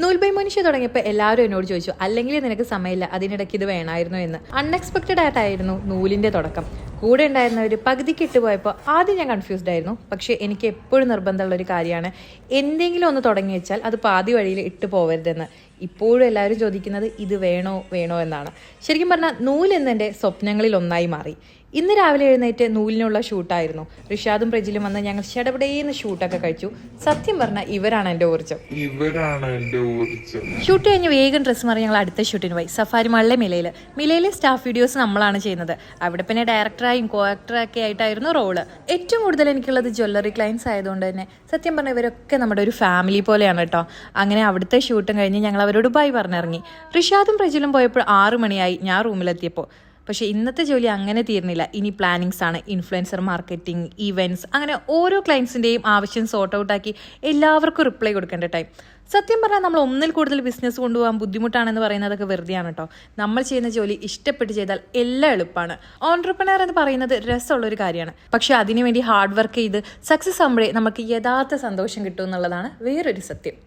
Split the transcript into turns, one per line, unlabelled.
നൂൽബൈ മനുഷ്യ തുടങ്ങിയപ്പോൾ എല്ലാവരും എന്നോട് ചോദിച്ചു, അല്ലെങ്കിൽ നിനക്ക് സമയമില്ല, അതിനിടയ്ക്ക് ഇത് വേണമായിരുന്നു എന്ന്. അൺഎക്സ്പെക്റ്റഡ് ആയിട്ടായിരുന്നു നൂലിൻ്റെ തുടക്കം. കൂടെ ഉണ്ടായിരുന്നവർ പകുതിക്ക് ഇട്ടുപോയപ്പോൾ ആദ്യം ഞാൻ കൺഫ്യൂസ്ഡ് ആയിരുന്നു. പക്ഷേ എനിക്ക് എപ്പോഴും നിർബന്ധമുള്ളൊരു കാര്യമാണ്, എന്തെങ്കിലും ഒന്ന് തുടങ്ങി വെച്ചാൽ അത് പാതി വഴിയിൽ ഇട്ട് പോകരുതെന്ന്. ഇപ്പോഴും എല്ലാവരും ചോദിക്കുന്നത് ഇത് വേണോ എന്നാണ്. ശരിക്കും പറഞ്ഞാൽ നൂൽ എന്നെൻ്റെ സ്വപ്നങ്ങളിൽ ഒന്നായി മാറി. ഇന്ന് രാവിലെ എഴുന്നേറ്റ് നൂലിനുള്ള ഷൂട്ടായിരുന്നു. റിഷാദും പ്രജിലും വന്ന് ഞങ്ങൾ ഷടപടേന്ന് ഷൂട്ടൊക്കെ കഴിച്ചു. സത്യം പറഞ്ഞാൽ ഇവരാണ് എൻ്റെ ഊർജ്ജം. ഷൂട്ട് കഴിഞ്ഞ് വേഗം ഡ്രസ്സ് മാറി ഞങ്ങൾ അടുത്ത ഷൂട്ടിന് പോയി. സഫാരി മാളിലെ മിലയിലെ സ്റ്റാഫ് വീഡിയോസ് നമ്മളാണ് ചെയ്യുന്നത്. അവിടെ പിന്നെ ഡയറക്ടറായും കോ ആക്ടറൊക്കെ ആയിട്ടായിരുന്നു റോള്. ഏറ്റവും കൂടുതൽ എനിക്കുള്ളത് ജ്വല്ലറി ക്ലയൻസ് ആയതുകൊണ്ട് തന്നെ സത്യം പറഞ്ഞാൽ ഇവരൊക്കെ നമ്മുടെ ഒരു ഫാമിലി പോലെയാണ് കേട്ടോ. അങ്ങനെ അവിടുത്തെ ഷൂട്ടും കഴിഞ്ഞ് ഞങ്ങൾ അവരോട് ബൈ പറഞ്ഞിറങ്ങി. റിഷാദും പ്രജിലും പോയപ്പോൾ 6 മണിയായി ഞാൻ റൂമിലെത്തിയപ്പോൾ. പക്ഷേ ഇന്നത്തെ ജോലി അങ്ങനെ തീർന്നില്ല. ഇനി പ്ലാനിങ്സ് ആണ്, ഇൻഫ്ലുവൻസർ മാർക്കറ്റിംഗ്, ഈവൻറ്റ്സ്, അങ്ങനെ ഓരോ ക്ലയൻസിൻ്റെയും ആവശ്യം സോർട്ട് ഔട്ട് ആക്കി എല്ലാവർക്കും റിപ്ലൈ കൊടുക്കേണ്ട ടൈം. സത്യം പറഞ്ഞാൽ നമ്മൾ ഒന്നിൽ കൂടുതൽ ബിസിനസ് കൊണ്ടുപോകാൻ ബുദ്ധിമുട്ടാണെന്ന് പറയുന്നതൊക്കെ വെറുതെയാണ് കേട്ടോ. നമ്മൾ ചെയ്യുന്ന ജോലി ഇഷ്ടപ്പെട്ട് ചെയ്താൽ എല്ലാം എളുപ്പമാണ്. ഓൺട്രപ്രണർ എന്ന് പറയുന്നത് രസമുള്ളൊരു കാര്യമാണ്. പക്ഷെ അതിനുവേണ്ടി ഹാർഡ് വർക്ക് ചെയ്ത് സക്സസ് ആകുമ്പോഴേ നമുക്ക് യഥാർത്ഥ സന്തോഷം കിട്ടും എന്നുള്ളതാണ് വേറൊരു സത്യം.